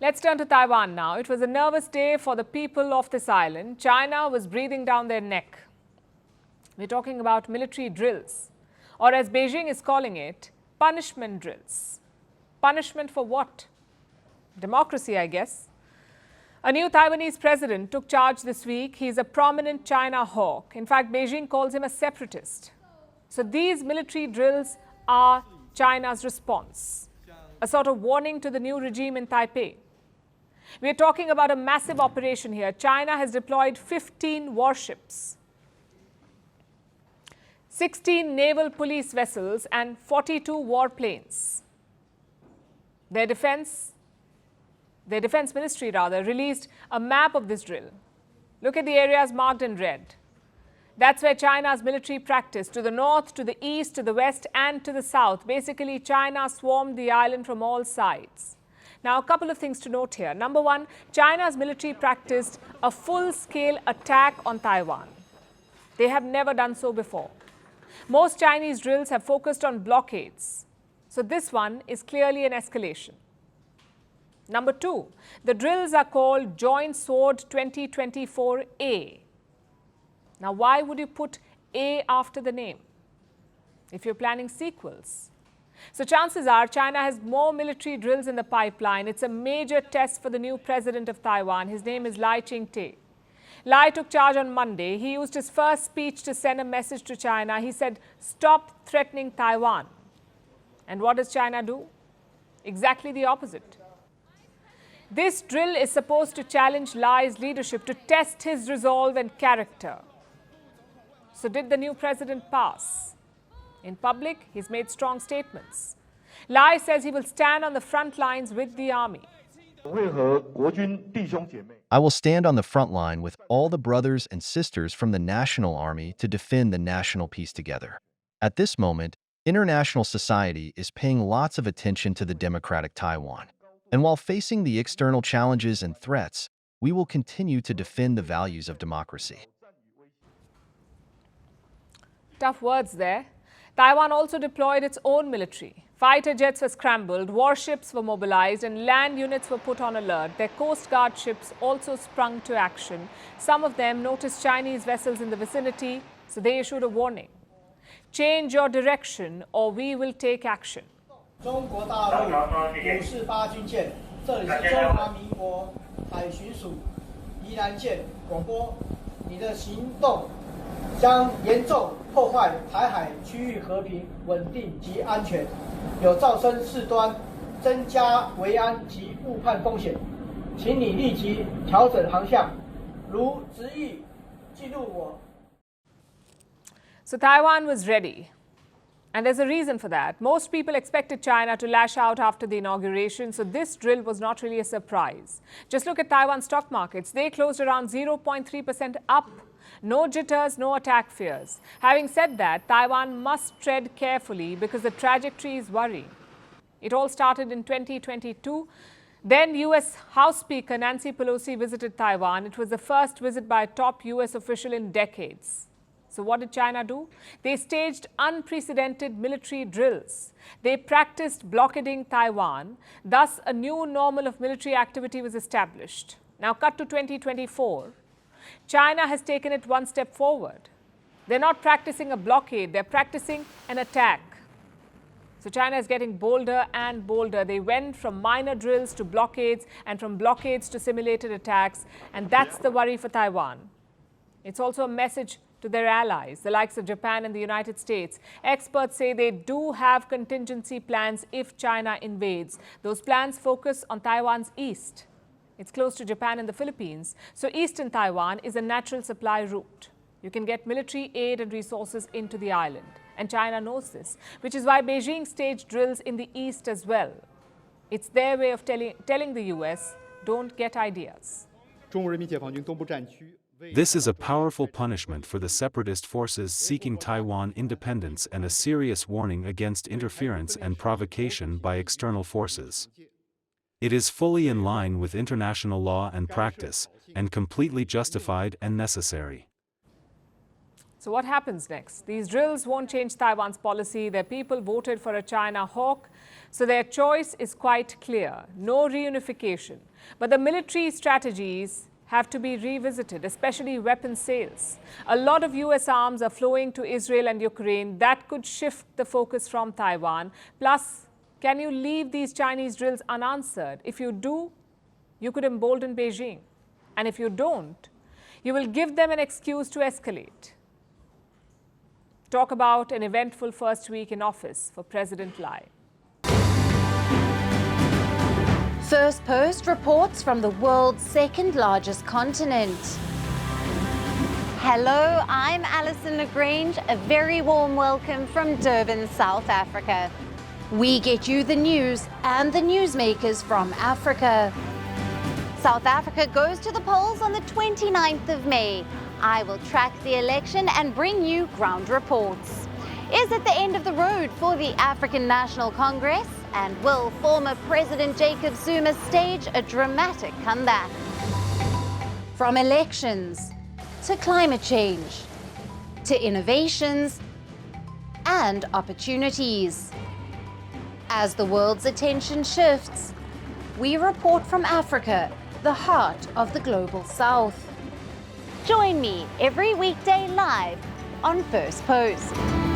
Let's turn to Taiwan now. It was a nervous day for the people of this island. China was breathing down their neck. We're talking about military drills, or as Beijing is calling it, punishment drills. Punishment for what? Democracy, I guess. A new Taiwanese president took charge this week. He's a prominent China hawk. In fact, Beijing calls him a separatist. So these military drills are China's response, a sort of warning to the new regime in Taipei. We're talking about a massive operation here. China has deployed 15 warships, 16 naval police vessels and 42 warplanes. Their defense ministry released a map of this drill. Look at the areas marked in red. That's where China's military practiced, to the north, to the east, to the west and to the south. Basically, China swarmed the island from all sides. Now, a couple of things to note here. Number one, China's military practiced a full-scale attack on Taiwan. They have never done so before. Most Chinese drills have focused on blockades. So this one is clearly an escalation. Number two, the drills are called Joint Sword 2024A. Now, why would you put A after the name if you're planning sequels? So chances are China has more military drills in the pipeline. It's a major test for the new president of Taiwan. His name is Lai Ching-te. Lai took charge on Monday. He used his first speech to send a message to China. He said, "Stop threatening Taiwan." And what does China do? Exactly the opposite. This drill is supposed to challenge Lai's leadership, to test his resolve and character. So did the new president pass? In public, he's made strong statements. Lai says he will stand on the front lines with the army. I will stand on the front line with all the brothers and sisters from the national army to defend the national peace together. At this moment, international society is paying lots of attention to the democratic Taiwan. And while facing the external challenges and threats, we will continue to defend the values of democracy. Tough words there. Taiwan also deployed its own military. Fighter jets were scrambled, warships were mobilized, and land units were put on alert. Their Coast Guard ships also sprung to action. Some of them noticed Chinese vessels in the vicinity, so they issued a warning. Change your direction or we will take action. 中国大陆548军舰，这里是中华民国海巡署宜兰舰广播，你的行动将严重破坏台海区域和平、稳定及安全，有造成事端，增加维安及误判风险，请你立即调整航向，如执意进入我。So Taiwan was ready. And there's a reason for that. Most people expected China to lash out after the inauguration, so this drill was not really a surprise. Just look at Taiwan stock markets. They closed around 0.3% up. No jitters, no attack fears. Having said that, Taiwan must tread carefully because the trajectory is worrying. It all started in 2022. Then US House Speaker Nancy Pelosi visited Taiwan. It was the first visit by a top US official in decades. So what did China do? They staged unprecedented military drills. They practiced blockading Taiwan. Thus, a new normal of military activity was established. Now, cut to 2024. China has taken it one step forward. They're not practicing a blockade, they're practicing an attack. So China is getting bolder and bolder. They went from minor drills to blockades and from blockades to simulated attacks. And that's the worry for Taiwan. It's also a message to their allies, the likes of Japan and the United States. Experts say they do have contingency plans if China invades. Those plans focus on Taiwan's east. It's close to Japan and the Philippines, so eastern Taiwan is a natural supply route. You can get military aid and resources into the island. And China knows this, which is why Beijing staged drills in the east as well. It's their way of telling the US, don't get ideas. This is a powerful punishment for the separatist forces seeking Taiwan independence and a serious warning against interference and provocation by external forces. It is fully in line with international law and practice, and completely justified and necessary. So what happens next? These drills won't change Taiwan's policy. Their people voted for a China hawk, so their choice is quite clear. No reunification. But the military strategies have to be revisited, especially weapons sales. A lot of US arms are flowing to Israel and Ukraine. That could shift the focus from Taiwan. Plus, can you leave these Chinese drills unanswered? If you do, you could embolden Beijing. And if you don't, you will give them an excuse to escalate. Talk about an eventful first week in office for President Lai. First Post reports from the world's second largest continent. Hello, I'm Alison Lagrange. A very warm welcome from Durban, South Africa. We get you the news and the newsmakers from Africa. South Africa goes to the polls on the 29th of May. I will track the election and bring you ground reports. Is it the end of the road for the African National Congress? And will former President Jacob Zuma stage a dramatic comeback? From elections to climate change to innovations and opportunities. As the world's attention shifts, we report from Africa, the heart of the global South. Join me every weekday live on First Post.